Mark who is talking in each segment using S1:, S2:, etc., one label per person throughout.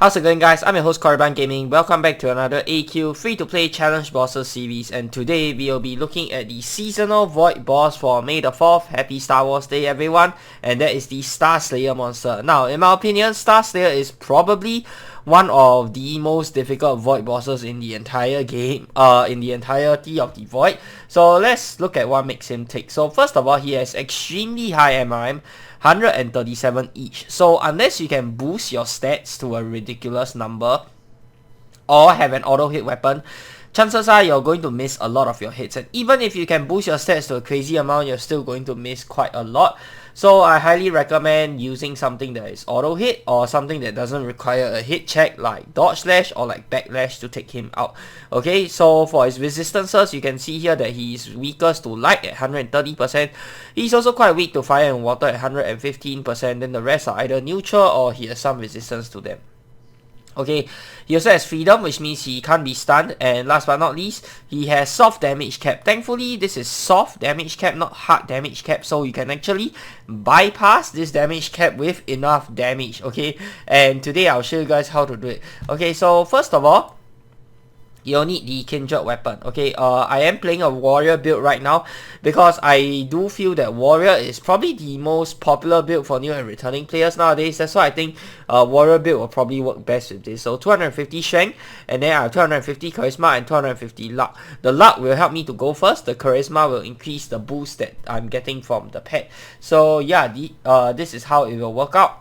S1: How's it going, guys? I'm your host Korriban Gaming. Welcome back to another AQ free-to-play challenge bosses series, and today we'll be looking at the seasonal void boss for May the 4th. Happy Star Wars Day, everyone. And that is the Starslayer monster. Now, in my opinion, Starslayer is probably one of the most difficult void bosses in the entire game, in the entirety of the void. So let's look at what makes him tick. So first of all, he has extremely high MRM, 137 each. So unless you can boost your stats to a ridiculous number or have an auto hit weapon, chances are you're going to miss a lot of your hits. And even if you can boost your stats to a crazy amount, you're still going to miss quite a lot. So I highly recommend using something that is auto hit or something that doesn't require a hit check like dodge slash or like backlash to take him out. Okay, so for his resistances, you can see here that he is weakest to light at 130%. He's also quite weak to fire and water at 115%. Then the rest are either neutral or he has some resistance to them. Okay, he also has freedom, which means he can't be stunned, and last but not least, he has soft damage cap. Thankfully, this is soft damage cap, not hard damage cap, so you can actually bypass this damage cap with enough damage. Okay, and today I'll show you guys how to do it. Okay, so first of all, you'll need the kindred weapon. Okay, I am playing a warrior build right now because I do feel that warrior is probably the most popular build for new and returning players nowadays. That's why I think warrior build will probably work best with this. So 250 strength, and then I have 250 charisma and 250 luck. The luck will help me to go first. The charisma will increase the boost that I'm getting from the pet. So yeah, this is how it will work out.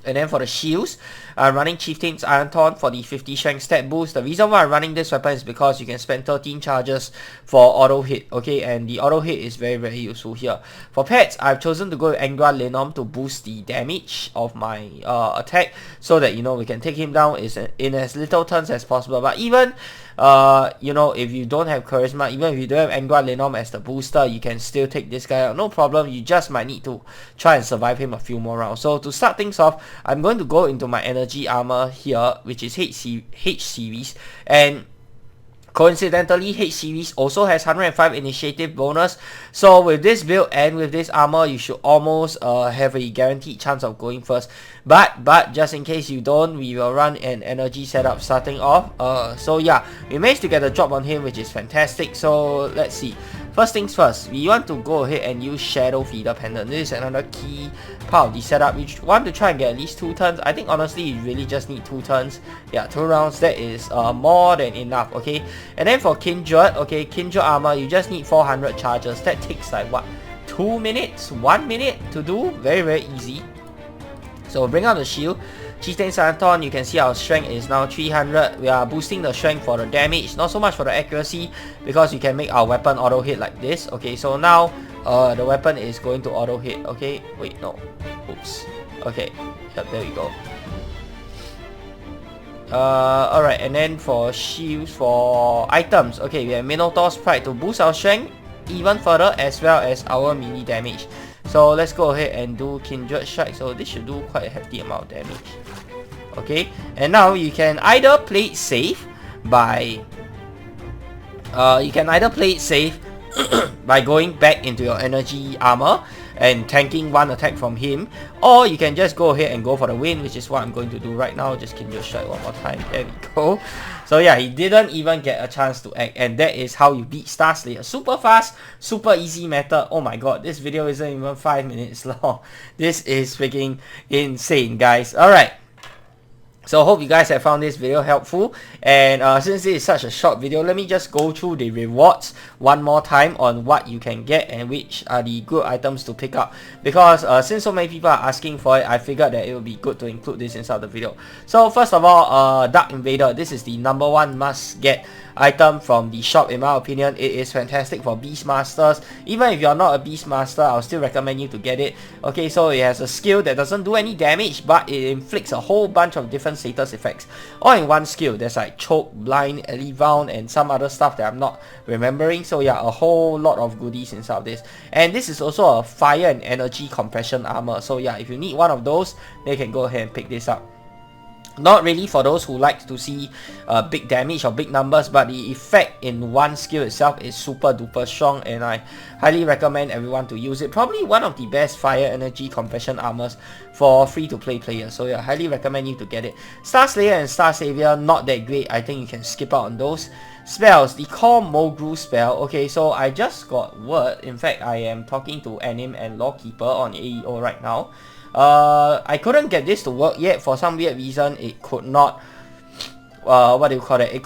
S1: And then for the shields, I'm running Chieftain's Iron Thorn for the 50 strength stat boost. The reason why I'm running this weapon is because you can spend 13 charges for auto hit, okay, and the auto hit is very useful here. For pets, I've chosen to go with Angra Lenom to boost the damage of my attack, so that, you know, we can take him down in as little turns as possible. But even you know, if you don't have charisma, even if you don't have Angra Lenom as the booster, you can still take this guy out, no problem. You just might need to try and survive him a few more rounds. So to start things off, I'm going to go into my energy armor here, which is H series, and coincidentally, H series also has 105 initiative bonus. So with this build and with this armor, you should almost have a guaranteed chance of going first. But just in case you don't, we will run an energy setup starting off. So yeah, we managed to get a drop on him, which is fantastic. So let's see. First things first, we want to go ahead and use Shadow Feeder Pendant. This is another key part of the setup. We want to try and get at least 2 turns. I think honestly you really just need 2 turns. Yeah, 2 rounds, that is more than enough, okay? And then for Kindred, okay, Kindred armor, you just need 400 charges. That takes like what, 2 minutes, 1 minute to do? Very easy. So bring out the shield. Chieftain's Iron Thorn, you can see our strength is now 300. We are boosting the strength for the damage, not so much for the accuracy, because we can make our weapon auto hit like this. Okay, so now the weapon is going to auto hit. Okay, wait, no, oops. Okay, yep, there we go. Alright, and then for shields, for items, okay, we have Minotaur's Pride to boost our strength even further, as well as our mini damage. So let's go ahead and do Kindred Strike. So this should do quite a hefty amount of damage. Okay, and now you can either play it safe by by going back into your energy armor and tanking 1 attack from him, or you can just go ahead and go for the win, which is what I'm going to do right now. Just Kindred Strike one more time. There we go. So yeah, he didn't even get a chance to act, and that is how you beat Starslayer. Super fast, super easy method. Oh my god, this video isn't even 5 minutes long. This is freaking insane, guys. Alright. So I hope you guys have found this video helpful, and since this is such a short video, let me just go through the rewards one more time on what you can get and which are the good items to pick up, because since so many people are asking for it, I figured that it would be good to include this inside the video. So first of all, Dark Invader. This is the #1 must get item from the shop. In my opinion, it is fantastic for Beastmasters. Even if you're not a Beastmaster, I'll still recommend you to get it. Okay, so it has a skill that doesn't do any damage, but it inflicts a whole bunch of different status effects all in one skill. There's like choke, blind, elebound, and some other stuff that I'm not remembering. So yeah, a whole lot of goodies inside of this. And this is also a fire and energy compression armor. So yeah, if you need one of those, then you can go ahead and pick this up. Not really for those who like to see big damage or big numbers, but the effect in one skill itself is super duper strong, and I highly recommend everyone to use it. Probably one of the best fire energy compression armors for free-to-play players. So yeah, highly recommend you to get it. Starslayer and Star Savior, not that great. I think you can skip out on those. Spells, the Core Mogru spell. Okay, so I just got word. In fact, I am talking to Anim and Lawkeeper on AEO right now. I couldn't get this to work yet. For some weird reason, it could not, what do you call it? I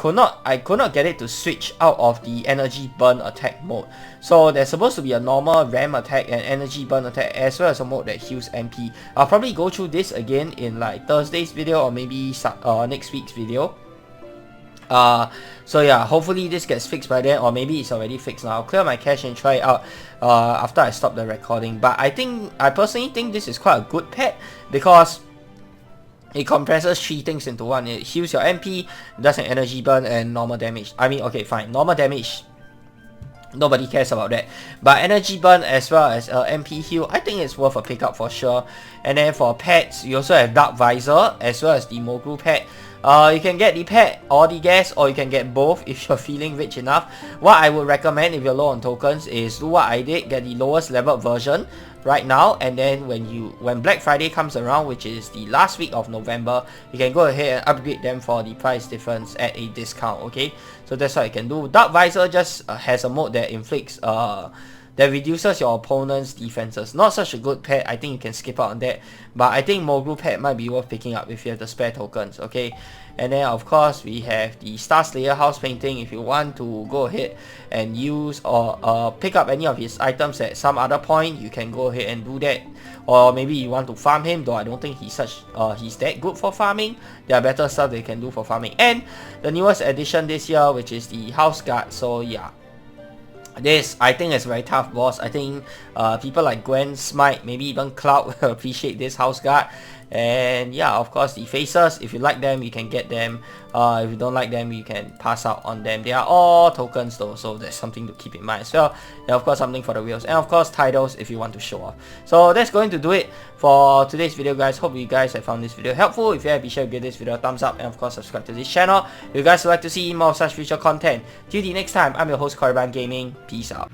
S1: could not get it to switch out of the energy burn attack mode. So there's supposed to be a normal ram attack and energy burn attack, as well as a mode that heals MP. I'll probably go through this again in like Thursday's video or maybe next week's video. So yeah, hopefully this gets fixed by then, or maybe it's already fixed now. I'll clear my cache and try it out after I stop the recording. But I personally think this is quite a good pet because it compresses 3 things into one. It heals your MP, does an energy burn, and normal damage. I mean, okay, fine, normal damage, nobody cares about that, but energy burn as well as MP heal, I think it's worth a pickup for sure. And then for pets, you also have Dark Visor as well as the Mogru pet. You can get the pet or the gas, or you can get both if you're feeling rich enough. What I would recommend if you're low on tokens is do what I did, get the lowest level version right now, and then when Black Friday comes around, which is the last week of November, you can go ahead and upgrade them for the price difference at a discount. Okay, so that's what you can do. Dark Visor just has a mode that inflicts that reduces your opponent's defenses. Not such a good pet. I think you can skip out on that, but I think Mogru pet might be worth picking up if you have the spare tokens. Okay, and then of course we have the Starslayer house painting. If you want to go ahead and use or pick up any of his items at some other point, you can go ahead and do that. Or maybe you want to farm him, though I don't think he's that good for farming. There are better stuff they can do for farming. And the newest addition this year, which is the house guard. So yeah, this I think is a very tough boss. I think people like Gwen, Smite, maybe even Cloud will appreciate this house guard. And yeah, of course the faces, if you like them you can get them. If you don't like them you can pass out on them. They are all tokens though, so there's something to keep in mind as well. And of course something for the wheels, and of course titles if you want to show off. So that's going to do it for today's video, guys. Hope you guys have found this video helpful. If you have, be sure to give this video a thumbs up, and of course subscribe to this channel if you guys would like to see more of such future content. Till the next time, I'm your host Korriban Gaming. Peace out.